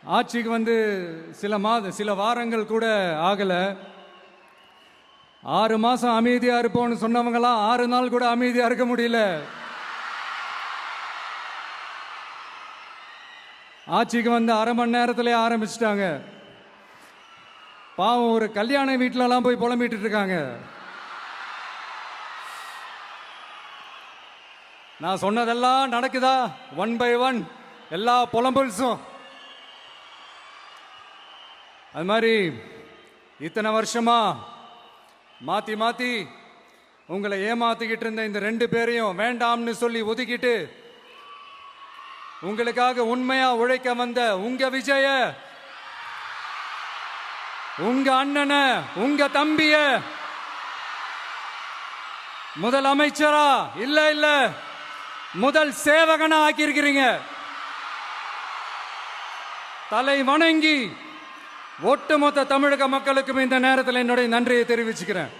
ஆட்சிக்கு வந்து சில வாரங்கள் கூட ஆகல. 6 மாசம் அமைதியா இருப்போம்னு சொன்னவங்களாம் 6 நாள் கூட அமைதியா இருக்க முடியல. ஆட்சிக்கு வந்து அரை மணி நேரத்திலே ஆரம்பிச்சிட்டாங்க. பாவம், ஒரு கல்யாண வீட்டிலலாம் போய் புலம்பிட்டு இருக்காங்க. நான் சொன்னதெல்லாம் நடக்குதா? 1 by 1 எல்லா புலம்பல்ஸும். அது மாதிரி இத்தனை வருஷமா மாத்தி மாத்தி உங்களை ஏமாத்திக்கிட்டு இருந்த இந்த 2 பேரையும் வேண்டாம்னு சொல்லி ஒதுக்கிட்டு உங்களுக்காக உண்மையா உழைக்க வந்த உங்க விஜய, உங்க அண்ணனை, உங்க தம்பிய முதல் அமைச்சரா இல்ல முதல் சேவகனா ஆக்கியிருக்கிறீங்க. தலை வணங்கி ஒட்டுமொத்த தமிழக மக்களுக்கும் இந்த நேரத்தில் என்னுடைய நன்றியை தெரிவிச்சுக்கிறேன்.